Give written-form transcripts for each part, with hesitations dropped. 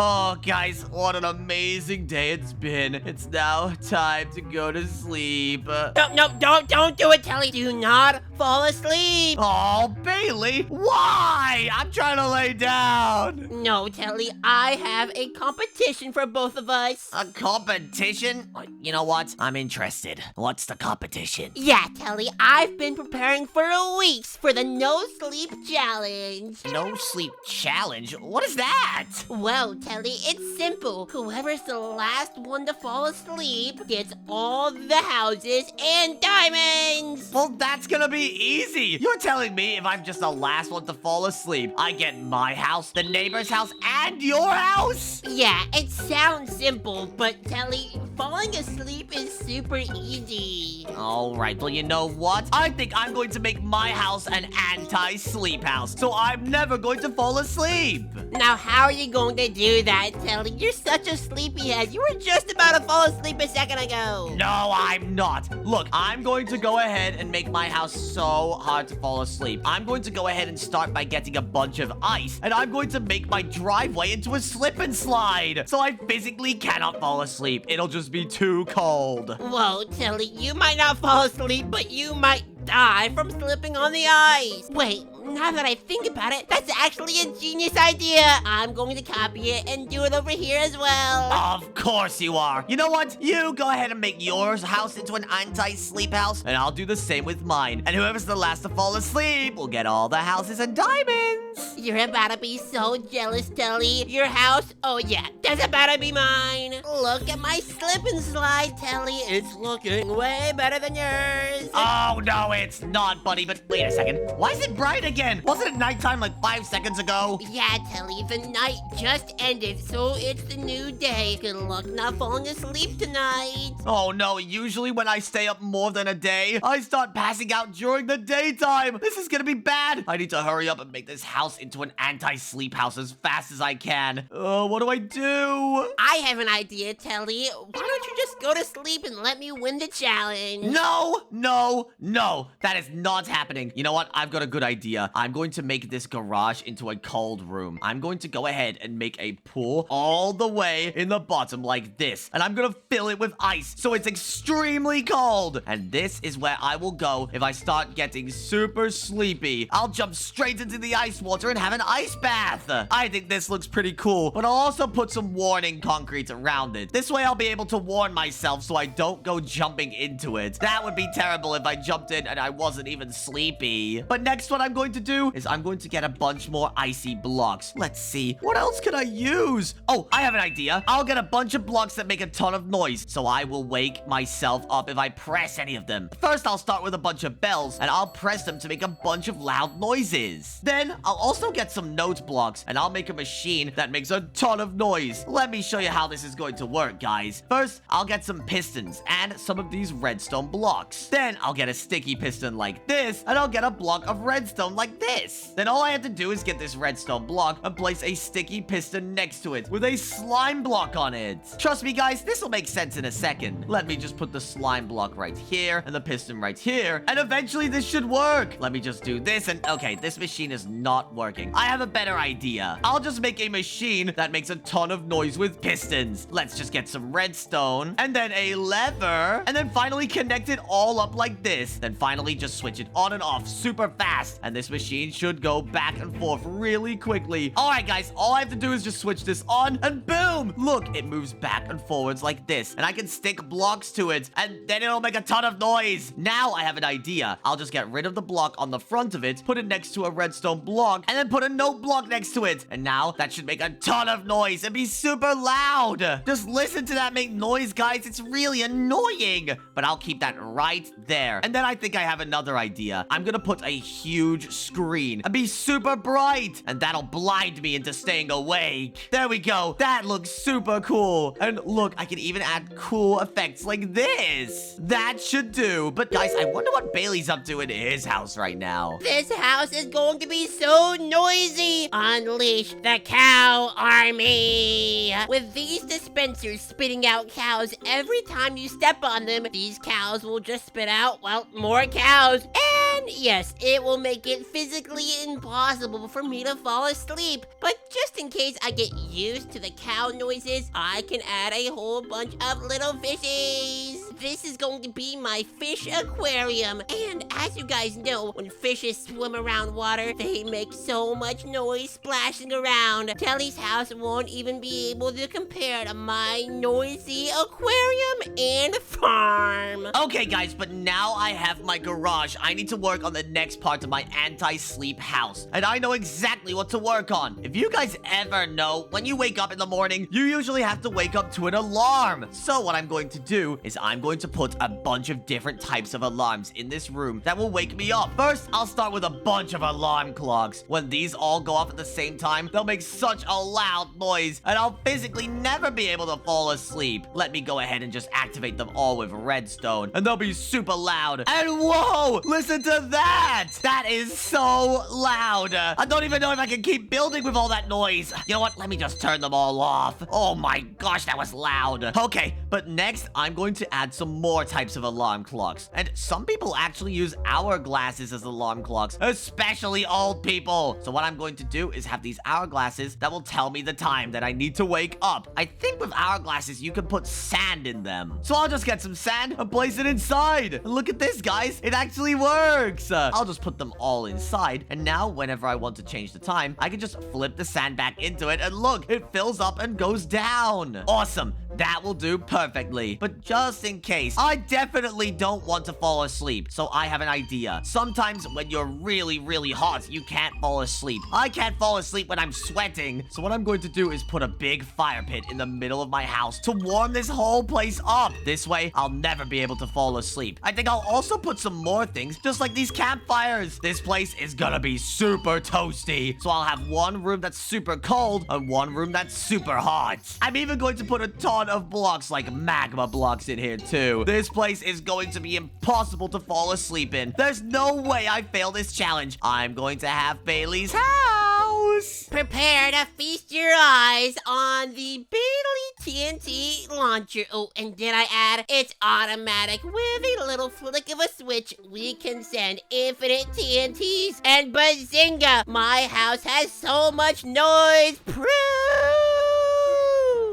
Oh, guys, what an amazing day it's been. It's now time to go to sleep. No, don't do it, Telly. Do not fall asleep. Oh, Bailey, why? I'm trying to lay down. No, Telly, I have a competition for both of us. A competition? You know what? I'm interested. What's the competition? Yeah, Telly, I've been preparing for weeks for the no sleep challenge. No sleep challenge? What is that? Well, Telly, it's simple. Whoever's the last one to fall asleep gets all the houses and diamonds. Well, that's gonna be easy. You're telling me if I'm just the last one to fall asleep, I get my house, the neighbor's house, and your house? Yeah, it sounds simple, but Telly, falling asleep is super easy. All right, well, you know what? I think I'm going to make my house an anti-sleep house, so I'm never going to fall asleep. Now, how are you going to do that, Telly? You're such a sleepyhead. You were just about to fall asleep a second ago. No, I'm not. Look, I'm going to go ahead and make my house so hard to fall asleep. I'm going to go ahead and start by getting a bunch of ice, and I'm going to make my driveway into a slip and slide, so I physically cannot fall asleep. It'll just be too cold. Whoa, Telly, you might not fall asleep, but you might die from slipping on the ice. Wait, now that I think about it, that's actually a genius idea. I'm going to copy it and do it over here as well. Of course you are. You know what? You go ahead and make your house into an anti-sleep house, and I'll do the same with mine. And whoever's the last to fall asleep will get all the houses and diamonds. You're about to be so jealous, Telly. Your house, oh yeah, that's about to be mine. Look at my slip and slide, Telly. It's looking way better than yours. Oh, no, it's not, buddy. But wait a second. Why is it bright again? Wasn't it nighttime like 5 seconds ago? Yeah, Telly, the night just ended, so it's the new day. Good luck not falling asleep tonight. Oh, no. Usually when I stay up more than a day, I start passing out during the daytime. This is gonna be bad. I need to hurry up and make this house into an anti-sleep house as fast as I can. What do I do? I have an idea, Telly. Why don't you just go to sleep and let me win the challenge? No, no, no. That is not happening. You know what? I've got a good idea. I'm going to make this garage into a cold room. I'm going to go ahead and make a pool all the way in the bottom like this. And I'm going to fill it with ice so it's extremely cold. And this is where I will go if I start getting super sleepy. I'll jump straight into the ice water and have an ice bath. I think this looks pretty cool, but I'll also put some warning concrete around it. This way I'll be able to warn myself so I don't go jumping into it. That would be terrible if I jumped in and I wasn't even sleepy. But next what I'm going to do is I'm going to get a bunch more icy blocks. Let's see. What else could I use? Oh, I have an idea. I'll get a bunch of blocks that make a ton of noise, so I will wake myself up if I press any of them. First, I'll start with a bunch of bells, and I'll press them to make a bunch of loud noises. Then, I'll also get some note blocks, and I'll make a machine that makes a ton of noise. Let me show you how this is going to work, guys. First, I'll get some pistons and some of these redstone blocks. Then, I'll get a sticky piston like this, and I'll get a block of redstone like this. Then all I have to do is get this redstone block and place a sticky piston next to it with a slime block on it. Trust me, guys, this will make sense in a second. Let me just put the slime block right here and the piston right here, and eventually this should work. Let me just do this, and okay, this machine is not working. I have a better idea. I'll just make a machine that makes a ton of noise with pistons. Let's just get some redstone, and then a lever, and then finally connect it all up like this. Then finally just switch it on and off super fast, and this machine should go back and forth really quickly. All right, guys, all I have to do is just switch this on, and boom! Look, it moves back and forwards like this, and I can stick blocks to it, and then it'll make a ton of noise. Now I have an idea. I'll just get rid of the block on the front of it, put it next to a redstone block, and then put a note block next to it. And now that should make a ton of noise and be super loud. Just listen to that make noise, guys. It's really annoying, but I'll keep that right there. And then I think I have another idea. I'm gonna put a huge screen and be super bright, and that'll blind me into staying awake. There we go. That looks super cool. And look, I can even add cool effects like this. That should do. But guys, I wonder what Bailey's up to in his house right now. This house is going to be so noisy. Unleash the cow army. With these dispensers spitting out cows every time you step on them, these cows will just spit out, well, more cows. And yes, it will make it physically impossible for me to fall asleep. But just in case I get used to the cow noises, I can add a whole bunch of little fishes. This is going to be my fish aquarium. And as you guys know, when fishes swim around water, they make so much noise splashing around. Telly's house won't even be able to compare to my noisy aquarium and farm. Okay, guys, but now I have my garage. I need to work on the next part of my anti-sleep house. And I know exactly what to work on. If you guys ever know, when you wake up in the morning, you usually have to wake up to an alarm. So what I'm going to do is I'm going to put a bunch of different types of alarms in this room that will wake me up. First, I'll start with a bunch of alarm clocks. When these all go off at the same time, they'll make such a loud noise, and I'll physically never be able to fall asleep. Let me go ahead and just activate them all with redstone, and they'll be super loud. And whoa, listen to that! That is so loud. I don't even know if I can keep building with all that noise. You know what? Let me just turn them all off. Oh my gosh, that was loud. Okay, but next, I'm going to add some more types of alarm clocks. And some people actually use hourglasses as alarm clocks, especially old people. So what I'm going to do is have these hourglasses that will tell me the time that I need to wake up. I think with hourglasses, you can put sand in them. So I'll just get some sand and place it inside. And look at this, guys. It actually works. I'll just put them all inside. And now, whenever I want to change the time, I can just flip the sand back into it. And look, it fills up and goes down. Awesome. That will do perfectly. But just in case, I definitely don't want to fall asleep. So I have an idea. Sometimes when you're really, really hot, you can't fall asleep. I can't fall asleep when I'm sweating. So what I'm going to do is put a big fire pit in the middle of my house to warm this whole place up. This way, I'll never be able to fall asleep. I think I'll also put some more things, just like these campfires. This place is gonna be super toasty. So I'll have one room that's super cold and one room that's super hot. I'm even going to put a ton of blocks, like magma blocks, in here too. This place is going to be impossible to fall asleep in. There's no way I fail this challenge. I'm going to have Bailey's house. Prepare to feast your eyes on the Bailey TNT launcher. Oh, and did I add? It's automatic. With a little flick of a switch, we can send infinite TNTs. And bazinga! My house has so much noise. Proof!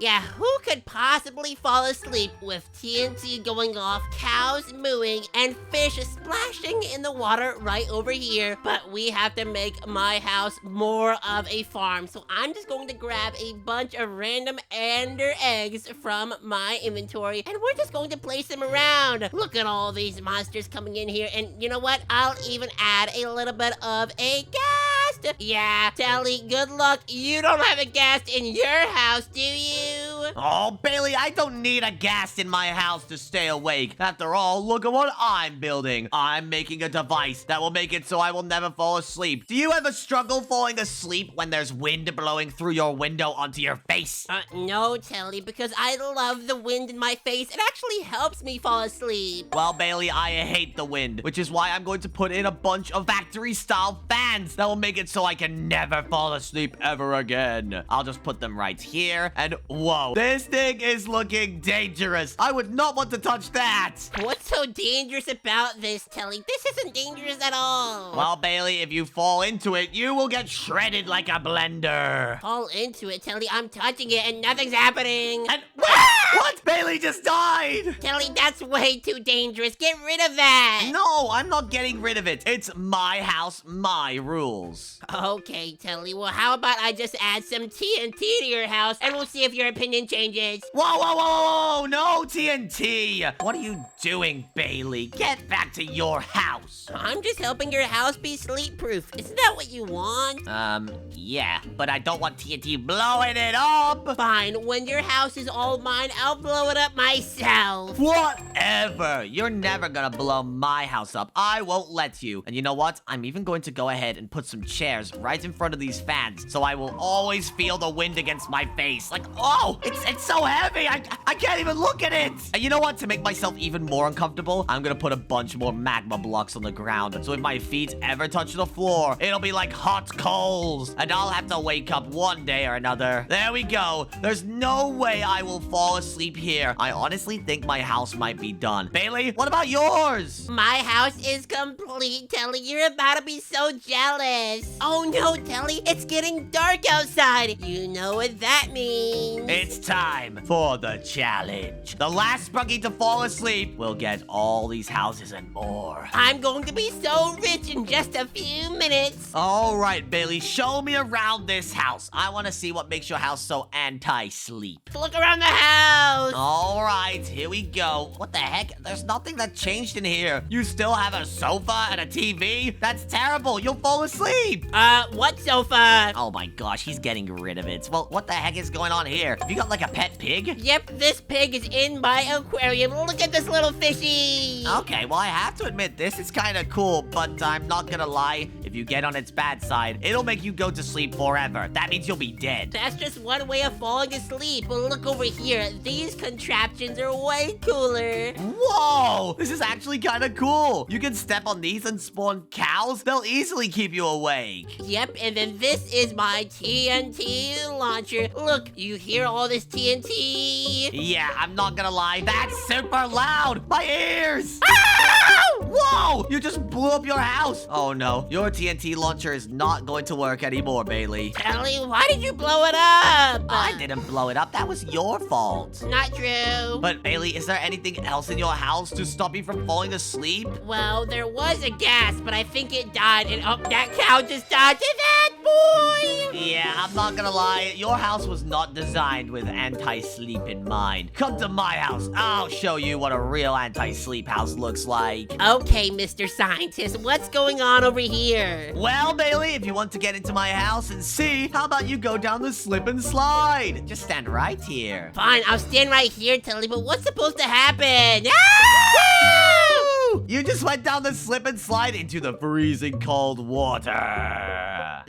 Yeah, who could possibly fall asleep with TNT going off, cows mooing, and fish splashing in the water right over here? But we have to make my house more of a farm. So I'm just going to grab a bunch of random ender eggs from my inventory, and we're just going to place them around. Look at all these monsters coming in here, and you know what? I'll even add a little bit of a ghast. Yeah, Telly, good luck. You don't have a ghast in your house, do you? Oh, Bailey, I don't need a ghast in my house to stay awake. After all, look at what I'm building. I'm making a device that will make it so I will never fall asleep. Do you ever struggle falling asleep when there's wind blowing through your window onto your face? No, Telly, because I love the wind in my face. It actually helps me fall asleep. Well, Bailey, I hate the wind, which is why I'm going to put in a bunch of factory-style fans that will make it so I can never fall asleep ever again. I'll just put them right here, and whoa, this thing is looking dangerous. I would not want to touch that. What's so dangerous about this, Telly? This isn't dangerous at all. Well, Bailey, if you fall into it, you will get shredded like a blender. Fall into it, Telly. I'm touching it and nothing's happening. And what? Bailey just died. Telly, that's way too dangerous. Get rid of that. No, I'm not getting rid of it. It's my house, my rules. Okay, Telly. Well, how about I just add some TNT to your house and we'll see if your opinion changes. Whoa, whoa, whoa, whoa, no TNT. What are you doing, Bailey? Get back to your house. I'm just helping your house be sleep-proof. Isn't that what you want? Yeah, but I don't want TNT blowing it up. Fine, when your house is all mine, I'll blow it up myself. Whatever. You're never gonna blow my house up. I won't let you. And you know what? I'm even going to go ahead and put some chairs right in front of these fans, so I will always feel the wind against my face. Like, oh, it's so heavy. I can't even look at it. And you know what? To make myself even more uncomfortable, I'm gonna put a bunch more magma blocks on the ground. So if my feet ever touch the floor, it'll be like hot coals. And I'll have to wake up one day or another. There we go. There's no way I will fall asleep asleep here, I honestly think my house might be done. Bailey, what about yours? My house is complete, Telly. You're about to be so jealous. Oh no, Telly, it's getting dark outside. You know what that means. It's time for the challenge. The last Sprunky to fall asleep will get all these houses and more. I'm going to be so rich in just a few minutes. All right, Bailey, show me around this house. I want to see what makes your house so anti-sleep. Look around the house. All right, here we go. What the heck? There's nothing that changed in here. You still have a sofa and a TV? That's terrible. You'll fall asleep. What sofa? Oh my gosh, he's getting rid of it. Well, what the heck is going on here? Have you got like a pet pig? Yep, this pig is in my aquarium. Look at this little fishy. Okay, well, I have to admit, this is kind of cool, but I'm not gonna lie. If you get on its bad side, it'll make you go to sleep forever. That means you'll be dead. That's just one way of falling asleep. But look over here. These contraptions are way cooler. Whoa! This is actually kind of cool. You can step on these and spawn cows. They'll easily keep you awake. Yep, and then this is my TNT launcher. Look, you hear all this TNT? Yeah, I'm not gonna lie. That's super loud. My ears! Ow! Whoa! You just blew up your house. Oh no, your TNT launcher is not going to work anymore, Bailey. Telly, why did you blow it up? I didn't blow it up. That was your fault. Not true. But Bailey, is there anything else in your house to stop you from falling asleep? Well, there was a gas, but I think it died, and oh, that cow just died to that boy! Yeah, I'm not gonna lie. Your house was not designed with anti-sleep in mind. Come to my house. I'll show you what a real anti-sleep house looks like. Okay, Mr. Scientist, what's going on over here? Well, Bailey, if you want to get into my house and see, how about you go down the slip and slide? Just stand right here. Fine, I'll stand right here, Telly, but what's supposed to happen? Ah! You just went down the slip and slide into the freezing cold water.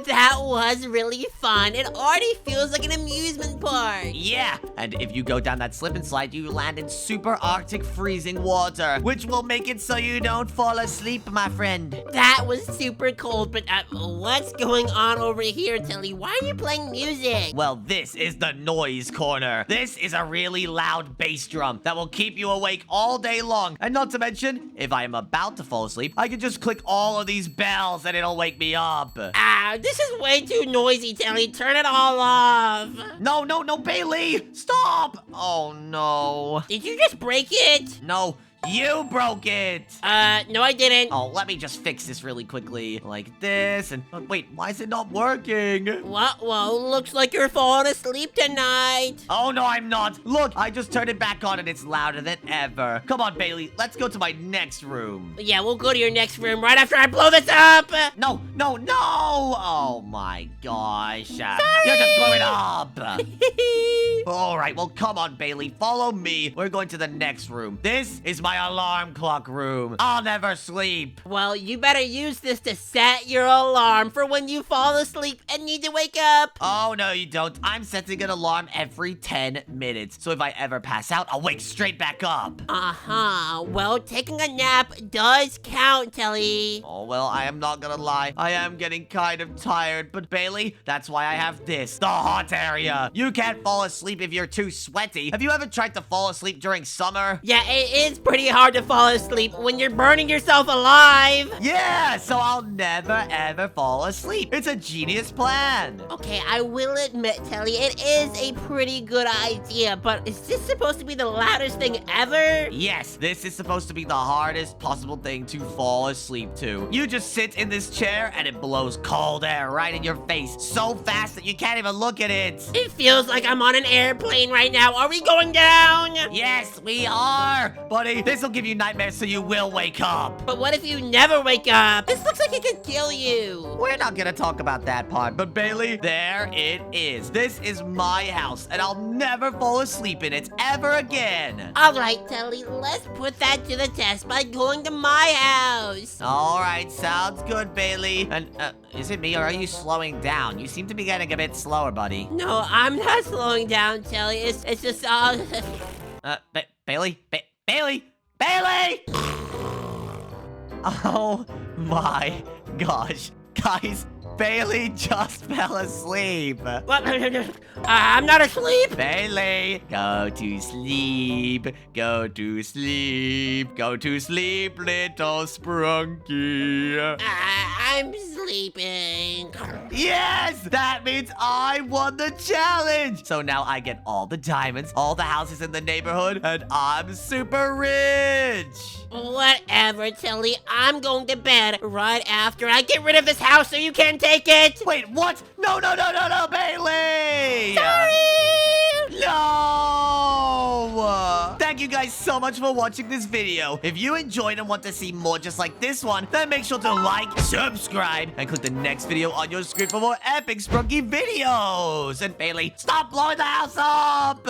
That was really fun. It already feels like an amusement park. Yeah, and if you go down that slip and slide, you land in super arctic freezing water, which will make it so you don't fall asleep, my friend. That was super cold, but what's going on over here, Telly? Why are you playing music? Well, this is the noise corner. This is a really loud bass drum that will keep you awake all day long. And not to mention, if I am about to fall asleep, I can just click all of these bells and it'll wake me up. Ow, this is way too noisy, Telly. Turn it all off. No, Bailey! Stop! Oh, no. Did you just break it? No. You broke it! No, I didn't. Oh, let me just fix this really quickly. Like this, and wait, why is it not working? What? Well, looks like you're falling asleep tonight. Oh, no, I'm not. Look, I just turned it back on and it's louder than ever. Come on, Bailey, let's go to my next room. Yeah, we'll go to your next room right after I blow this up. No! Oh, my gosh. You just blew it up. All right, well, come on, Bailey. Follow me. We're going to the next room. This is my alarm clock room. I'll never sleep. Well, you better use this to set your alarm for when you fall asleep and need to wake up. Oh, no, you don't. I'm setting an alarm every 10 minutes. So if I ever pass out, I'll wake straight back up. Uh-huh. Well, taking a nap does count, Telly. Oh, well, I am not gonna lie. I am getting kind of tired. But Bailey, that's why I have this. The hot area. You can't fall asleep if you're too sweaty. Have you ever tried to fall asleep during summer? Yeah, it is pretty hard to fall asleep when you're burning yourself alive. Yeah, so I'll never, ever fall asleep. It's a genius plan. Okay, I will admit, Telly, it is a pretty good idea, but is this supposed to be the loudest thing ever? Yes, this is supposed to be the hardest possible thing to fall asleep to. You just sit in this chair and it blows cold air right in your face so fast that you can't even look at it. It feels like I'm on an airplane right now. Are we going down? Yes, we are. Buddy, this'll give you nightmares so you will wake up. But what if you never wake up? This looks like it could kill you. We're not gonna talk about that part, but Bailey, there it is. This is my house, and I'll never fall asleep in it ever again. All right, Telly, let's put that to the test by going to my house. All right, sounds good, Bailey. And is it me, or are you slowing down? You seem to be getting a bit slower, buddy. No, I'm not slowing down, Telly. It's just Bailey? Bailey! Oh my gosh. Guys, Bailey just fell asleep. What? I'm not asleep. Bailey, go to sleep. Go to sleep. Go to sleep, little Sprunky. I'm sleeping. Yes! That means I won the challenge! So now I get all the diamonds, all the houses in the neighborhood, and I'm super rich! Whatever, Telly. I'm going to bed right after I get rid of this house so you can't take it. Wait, what? No, Bailey! Sorry. No! Thank you guys so much for watching this video. If you enjoyed and want to see more just like this one, then make sure to like, subscribe, and click the next video on your screen for more epic Sprunky videos. And Bailey, stop blowing the house up!